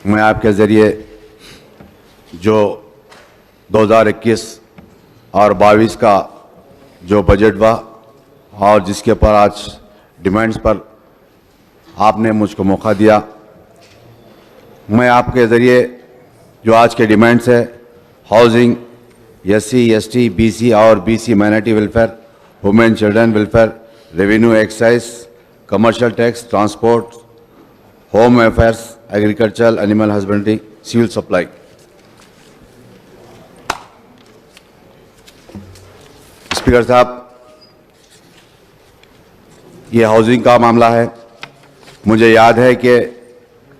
मैं आपके ज़रिए जो 2021 और 22 का जो बजट हुआ और जिसके ऊपर आज डिमांड्स पर आपने मुझको मौका दिया, मैं आपके ज़रिए जो आज के डिमांड्स है हाउसिंग, SC, ST, BC और BC minority welfare, women children welfare, revenue excise, commercial tax, transport, home affairs, agriculture, animal husbandry, civil supply. Speaker साहब, ये हाउसिंग का मामला है। मुझे याद है कि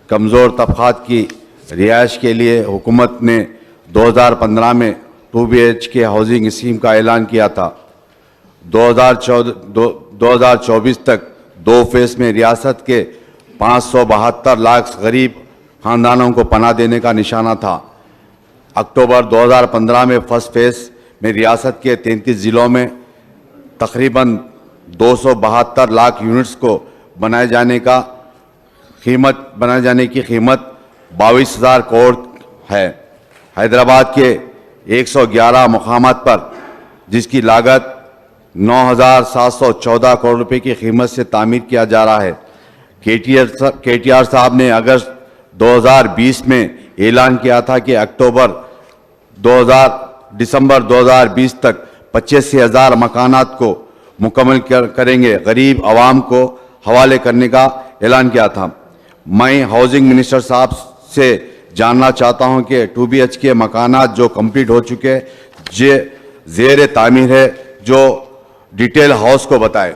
कमज़ोर तबक़ात की रिहाइश के लिए हुकूमत ने 2015 में 2 BHK हाउसिंग स्कीम का ऐलान किया था। 2024 तक 2 फेज़ में रियासत के 572 लाख गरीब ख़ानदानों को पनाह देने का निशाना था। अक्टूबर 2015 में फर्स्ट फेज़ में रियासत के 33 ज़िलों में तकरीबन 272 लाख यूनिट्स को बनाए जाने की कीमत 22,000 करोड़ है। हैदराबाद के 111 मुकामात पर जिसकी लागत 9,714 करोड़ रुपए की कीमत से तामीर किया जा रहा है। KTR साहब ने अगस्त 2020 में ऐलान किया था कि दिसंबर 2020 तक 85,000 मकानात को मुकम्मल करेंगे, गरीब आवाम को हवाले करने का ऐलान किया था। मैं हाउसिंग मिनिस्टर साहब से जानना चाहता हूं कि 2 BHK मकानात जो कंप्लीट हो चुके ज़ेर तामीर है, जो डिटेल हाउस को बताए।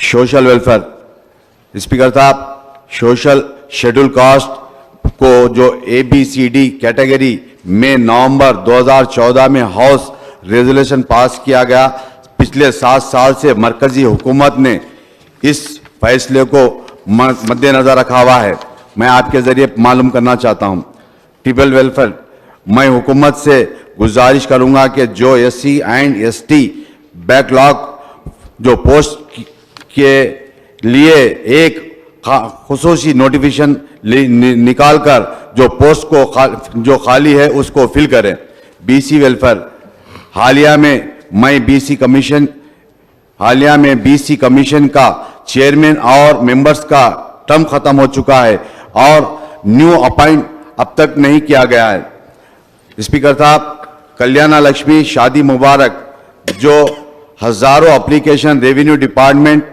Social welfare. स्पीकर साहब, सोशल शेड्यूल कास्ट को जो ABCD कैटेगरी में नवंबर 2014 में हाउस रेजोल्यूशन पास किया गया। पिछले 7 साल से मरकजी हुकूमत ने इस फैसले को मद्देनज़र रखा हुआ है। मैं आपके ज़रिए मालूम करना चाहता हूँ। ट्राइबल वेलफेयर, मैं हुकूमत से गुजारिश करूँगा कि जो SC एंड ST बैकलॉग जो पोस्ट के लिए एक खुसूसी नोटिफिकेशन निकाल कर जो पोस्ट को जो खाली है उसको फिल करें। BC वेलफेयर, हालिया में BC कमीशन का चेयरमैन और मेंबर्स का टर्म खत्म हो चुका है और न्यू अपॉइंट अब तक नहीं किया गया है। स्पीकर साहब, कल्याण लक्ष्मी शादी मुबारक जो हजारों एप्लीकेशन रेवेन्यू डिपार्टमेंट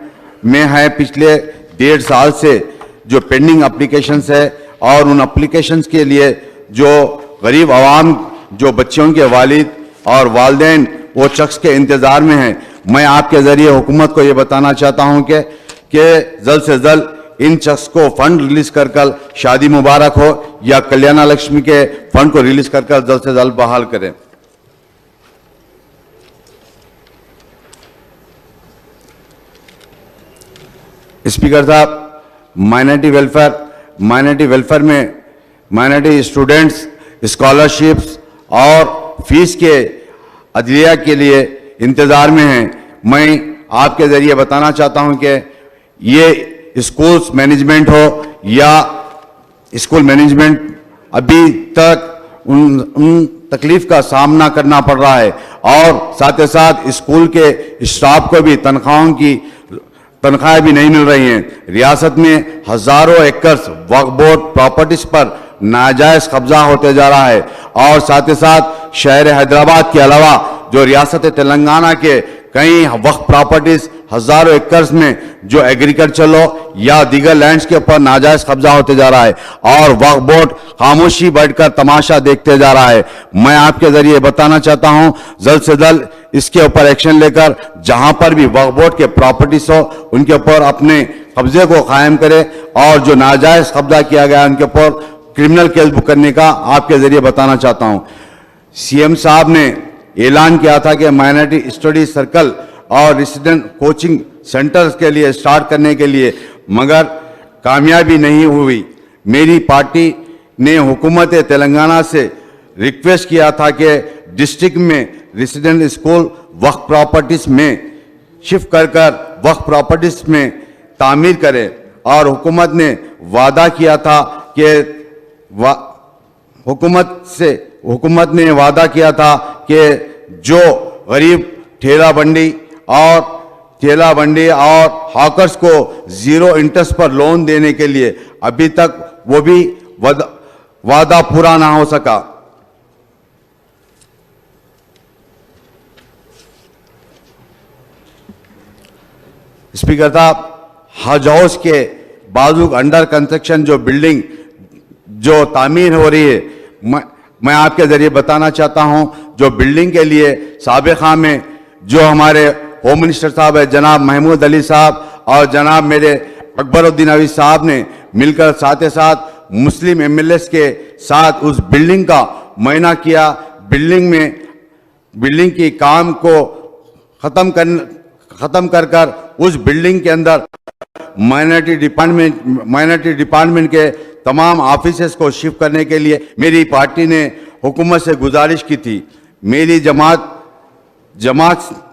में है, पिछले 1.5 साल से जो पेंडिंग एप्लीकेशंस है और उन एप्लीकेशंस के लिए जो गरीब आवाम, जो बच्चों के वालिद और वालिदैन वो शख्स के इंतज़ार में हैं। मैं आपके ज़रिए हुकूमत को ये बताना चाहता हूँ कि जल्द से जल्द इन शख्स को फंड रिलीज़ कर शादी मुबारक हो या कल्याण लक्ष्मी के फंड को रिलीज़ कर जल्द से जल्द बहाल करें। स्पीकर साहब, माइनॉरिटी वेलफेयर में माइनॉरिटी स्टूडेंट्स स्कॉलरशिप्स और फीस के अदलिया के लिए इंतज़ार में हैं। मैं आपके ज़रिए बताना चाहता हूं कि ये स्कूल्स मैनेजमेंट हो या स्कूल मैनेजमेंट अभी तक उन तकलीफ का सामना करना पड़ रहा है और साथ ही साथ स्कूल के स्टाफ को भी तनख्वाहें भी नहीं मिल रही हैं। रियासत में हज़ारों एकड़ वक्फ बोर्ड प्रॉपर्टीज़ पर नाजायज़ कब्जा होते जा रहा है और साथ ही साथ शहर हैदराबाद के अलावा जो रियासत तेलंगाना के कई वक्फ प्रॉपर्टीज़ हज़ारों एकड़ में जो एग्रीकल्चर हो या दीगर लैंड्स के ऊपर नाजायज़ कब्जा होते जा रहा है और वक्फ बोर्ड खामोशी बैठकर तमाशा देखते जा रहा है। मैं आपके ज़रिए बताना चाहता हूं, जल्द से जल्द इसके ऊपर एक्शन लेकर जहां पर भी वक्फ बोर्ड के प्रॉपर्टीज़ हो उनके ऊपर अपने कब्जे को कायम करें और जो नाजायज़ कब्जा किया गया उनके ऊपर क्रिमिनल केस बुक करने का आपके ज़रिए बताना चाहता हूँ। CM साहब ने ऐलान किया था कि माइनॉरिटी स्टडी सर्कल और रेसिडेंट कोचिंग सेंटर्स के लिए स्टार्ट करने के लिए, मगर कामयाबी नहीं हुई। मेरी पार्टी ने हुकूमत तेलंगाना से रिक्वेस्ट किया था कि डिस्ट्रिक्ट में रेसिडेंट स्कूल वक्फ प्रॉपर्टीज में शिफ्ट कर वक्फ प्रॉपर्टीज में तामीर करे, और हुकूमत ने वादा किया था कि हुकूमत ने वादा किया था कि जो गरीब ठेला बंडी और हॉकर्स को जीरो इंटरेस्ट पर लोन देने के लिए अभी तक वो भी वादा पूरा ना हो सका। स्पीकर साहब, हज हाउस के बाजू अंडर कंस्ट्रक्शन जो बिल्डिंग जो तामीर हो रही है, मैं आपके जरिए बताना चाहता हूं, जो बिल्डिंग के लिए साबिक़ा में जो हमारे होम मिनिस्टर साहब है जनाब महमूद अली साहब और जनाब मेरे अकबरुद्दीन अवी साहब ने मिलकर साथ ही साथ मुस्लिम एमएलएस के साथ उस बिल्डिंग का मुआयना किया। बिल्डिंग की काम को खत्म कर उस बिल्डिंग के अंदर माइनॉरिटी डिपार्टमेंट के तमाम ऑफिसेस को शिफ्ट करने के लिए मेरी पार्टी ने हुकूमत से गुजारिश की थी। मेरी जमात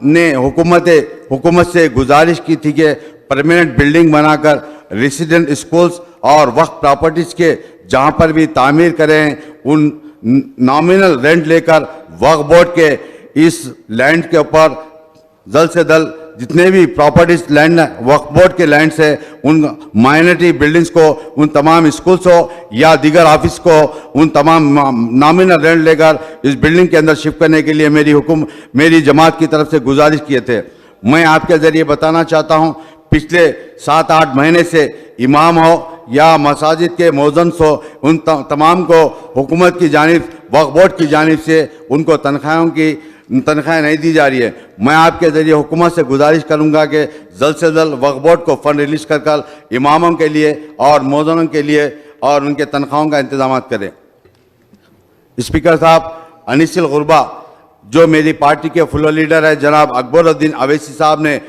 ने हुकूमत से गुजारिश की थी कि परमानेंट बिल्डिंग बनाकर रेसिडेंट स्कूल्स और वक्फ प्रॉपर्टीज के जहां पर भी तामीर करें, उन नॉमिनल रेंट लेकर वक्फ बोर्ड के इस लैंड के ऊपर जल्द से जल्द जितने भी प्रॉपर्टीज लैंड वक्फ बोर्ड के लैंड से उन माइनॉरिटी बिल्डिंग्स को, उन तमाम स्कूल्स हो या दीगर ऑफिस को, उन तमाम नॉमिनल रेंट लेकर इस बिल्डिंग के अंदर शिफ्ट करने के लिए मेरी जमात की तरफ से गुजारिश किए थे। मैं आपके जरिए बताना चाहता हूं, पिछले 7-8 महीने से इमाम हो या मसाजिद के मौज़िन हो, उन तमाम को हुकूमत की जानिब वक्फ बोर्ड की जानिब से उनको तनख्वाहें नहीं दी जा रही है। मैं आपके ज़रिए हुकूमत से गुजारिश करूंगा कि जल्द से जल्द वक्फ बोर्ड को फ़ंड रिलीज़ कर इमामों के लिए और मौज़िनों के लिए और उनके तनख्वाहों का इंतजाम करें। स्पीकर साहब, अनीसुल गुरबा जो मेरी पार्टी के फुल लीडर है जनाब अकबरुद्दीन अवैसी साहब ने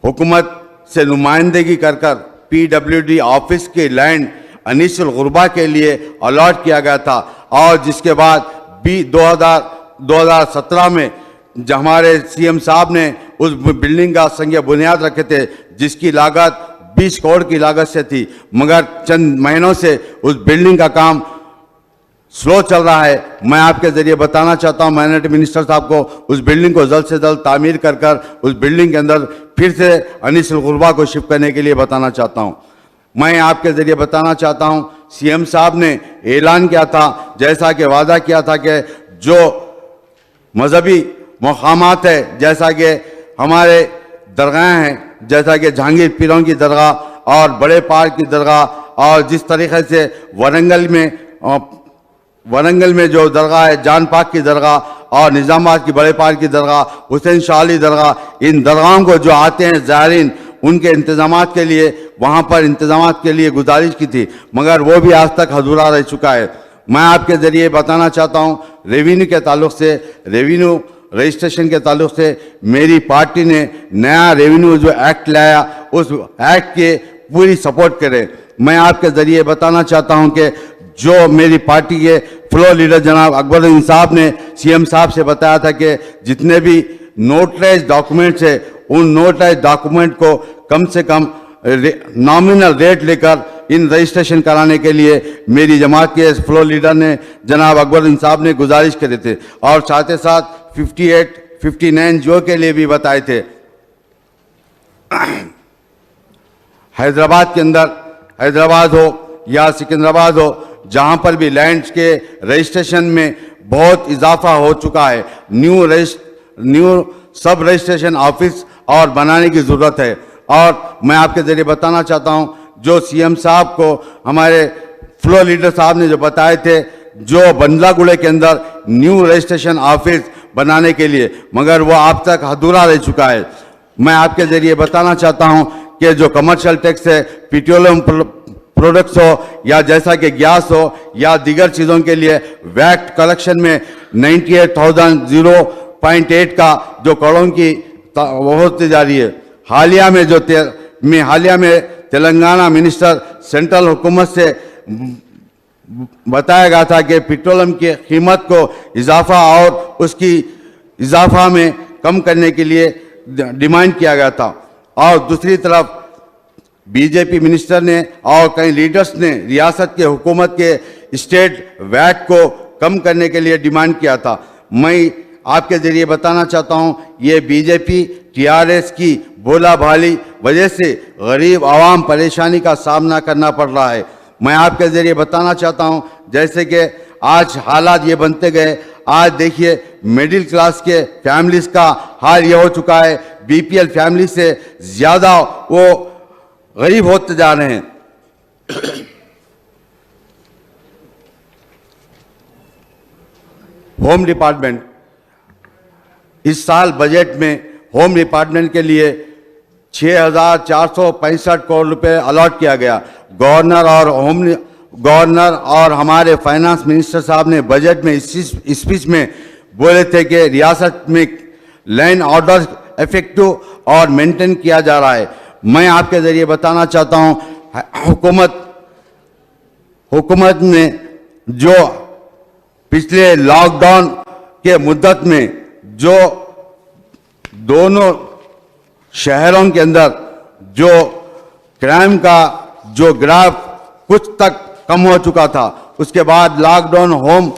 हुकूमत से नुमाइंदगी कर PWD ऑफिस के लैंड अनीसुल गुरबा के लिए अलॉट किया गया था, और जिसके बाद 2017 में हमारे CM साहब ने उस बिल्डिंग का संग बुनियाद रखे थे, जिसकी लागत 20 करोड़ की लागत से थी, मगर चंद महीनों से उस बिल्डिंग का काम स्लो चल रहा है। मैं आपके जरिए बताना चाहता हूं माइनॉरिटी मिनिस्टर साहब को उस बिल्डिंग को जल्द से जल्द तामीर कर उस बिल्डिंग के अंदर फिर से अनीसुल गुरबा को शिफ्ट करने के लिए बताना चाहता हूं। मैं आपके जरिए बताना चाहता हूं, CM साहब ने ऐलान किया था, जैसा कि वादा किया था कि जो मजहबी मकामात है, जैसा कि हमारे दरगाहें हैं, जैसा कि जहांगीर पीरों की दरगाह और बड़े पहाड़ की दरगाह, और जिस तरीके से वरंगल में जो दरगाह है जान पाक की दरगाह और निज़ामाबाद की बड़े पहाड़ की दरगाह, हुसैन शाह अली दरगाह, इन दरगाहों को जो आते हैं ज़ायरीन, उनके इंतजामात के लिए वहाँ पर इंतजामात के लिए गुजारिश की थी, मगर वो भी आज तक अधूरा रह चुका है। मैं आपके ज़रिए बताना चाहता हूँ, रेवेन्यू के ताल्लुक से, रेवेन्यू रजिस्ट्रेशन के ताल्लुक से मेरी पार्टी ने नया रेवेन्यू जो एक्ट लाया, उस एक्ट के पूरी सपोर्ट करे। मैं आपके ज़रिए बताना चाहता हूँ कि जो मेरी पार्टी के फ्लोर लीडर जनाब अकबरुद्दीन साहब ने CM साहब से बताया था कि जितने भी नोटराइज डॉक्यूमेंट्स है, उन नोटराइज डॉक्यूमेंट को कम से कम नॉमिनल रेट लेकर इन रजिस्ट्रेशन कराने के लिए मेरी जमात के फ्लोर लीडर ने जनाब अकबरुद्दीन साहब ने गुजारिश करे थे, और साथ ही साथ 58, 59 जो के लिए भी बताए थे। हैदराबाद के अंदर, हैदराबाद हो या सिकंदराबाद हो, जहां पर भी लैंड्स के रजिस्ट्रेशन में बहुत इजाफा हो चुका है, न्यू सब रजिस्ट्रेशन ऑफिस और बनाने की ज़रूरत है। और मैं आपके ज़रिए बताना चाहता हूं, जो CM साहब को हमारे फ्लोर लीडर साहब ने जो बताए थे, जो बंदलागुड़े के अंदर न्यू रजिस्ट्रेशन ऑफिस बनाने के लिए, मगर वो अब तक अधूरा रह चुका है। मैं आपके ज़रिए बताना चाहता हूं कि जो कमर्शियल टैक्स है, पेट्रोलियम प्रोडक्ट्स हो या जैसा कि गैस हो या दीगर चीज़ों के लिए वैट कलेक्शन में 98,000.8 का जो करोड़ों की वो होती जा रही है। हालिया में तेलंगाना मिनिस्टर सेंट्रल हुकूमत से बताया गया था कि पेट्रोलियम की कीमत को इजाफा और उसकी इजाफा में कम करने के लिए डिमांड किया गया था। और दूसरी तरफ बीजेपी मिनिस्टर ने और कई लीडर्स ने रियासत के हुकूमत के स्टेट वैट को कम करने के लिए डिमांड किया था। मैं आपके ज़रिए बताना चाहता हूं, ये बीजेपी टीआरएस की भोला भाली वजह से गरीब आवाम परेशानी का सामना करना पड़ रहा है। मैं आपके ज़रिए बताना चाहता हूं, जैसे कि आज हालात ये बनते गए, आज देखिए मिडिल क्लास के फैमिलीज़ का हाल ये हो चुका है, बीपीएल फैमिली से ज़्यादा वो गरीब होते जा रहे हैं। होम डिपार्टमेंट, इस साल बजट में होम डिपार्टमेंट के लिए 6,465 करोड़ रुपए अलॉट किया गया। गवर्नर और हमारे फाइनेंस मिनिस्टर साहब ने बजट में इस स्पीच में बोले थे कि रियासत में लैंड ऑर्डर इफेक्टिव और मेंटेन किया जा रहा है। मैं आपके ज़रिए बताना चाहता हूं, हुकूमत ने जो पिछले लॉकडाउन के मुद्दत में जो दोनों शहरों के अंदर जो क्राइम का जो ग्राफ कुछ तक कम हो चुका था, उसके बाद लॉकडाउन होम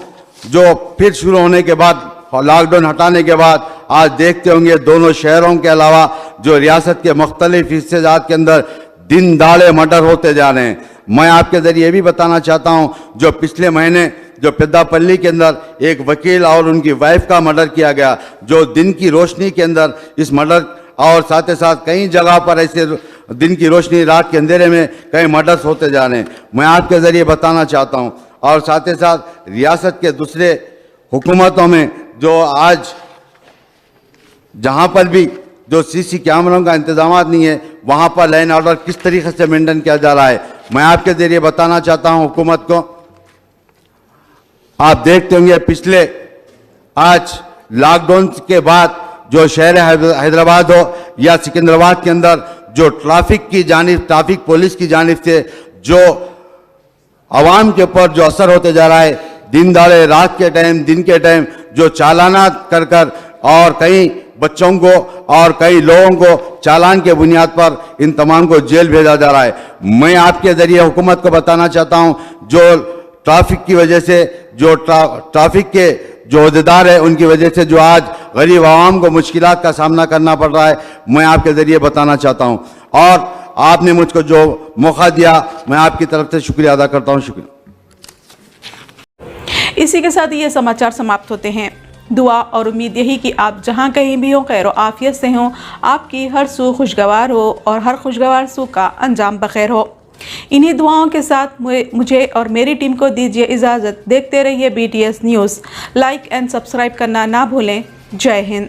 जो फिर शुरू होने के बाद, लॉकडाउन हटाने के बाद आज देखते होंगे दोनों शहरों के अलावा जो रियासत के मुख्तलिफ हिस्सेजात के अंदर दिन दाड़े मर्डर होते जा रहे हैं। मैं आपके ज़रिए ये भी बताना चाहता हूं, जो पिछले महीने जो पेद्दापल्ली के अंदर एक वकील और उनकी वाइफ का मर्डर किया गया, जो दिन की रोशनी के अंदर इस मर्डर, और साथ ही साथ कई जगह पर ऐसे दिन की रोशनी रात के अंधेरे में कई मर्डर्स होते जा रहे हैं। मैं आपके ज़रिए बताना चाहता हूं, और साथ ही साथ रियासत के दूसरे हुकूमतों में जो आज जहां पर भी जो सीसी कैमरों का इंतजाम नहीं है, वहां पर लाइन ऑर्डर किस तरीके से मेंटेन किया जा रहा है। मैं आपके ज़रिए बताना चाहता हूं हुकूमत को, आप देखते होंगे पिछले आज लॉकडाउन के बाद जो शहर हैदराबाद हो या सिकंदराबाद के अंदर जो ट्रैफिक पुलिस की जानिब से जो आवाम के ऊपर जो असर होते जा रहा है, दिन दाड़े रात के टाइम दिन के टाइम जो चालाना कर कर और कई बच्चों को और कई लोगों को चालान के बुनियाद पर इन तमाम को जेल भेजा जा रहा है। मैं आपके ज़रिए हुकूमत को बताना चाहता हूं, जो ट्रैफिक की वजह से जो ट्रैफिक के जो अहदेदार है उनकी वजह से जो आज गरीब आवाम को मुश्किलात का सामना करना पड़ रहा है, मैं आपके ज़रिए बताना चाहता हूं। और आपने मुझको जो मौका दिया, मैं आपकी तरफ से शुक्रिया अदा करता हूं। शुक्रिया। इसी के साथ ये समाचार समाप्त होते हैं। दुआ और उम्मीद यही कि आप जहां कहीं भी हो खैर आफियत से हों, आपकी हर सू खुशगवार हो और हर खुशगवार सू का अंजाम बखैर हो। इन्हीं दुआओं के साथ मुझे और मेरी टीम को दीजिए इजाज़त। देखते रहिए BTS news. Like and subscribe करना ना भूलें। जय हिंद।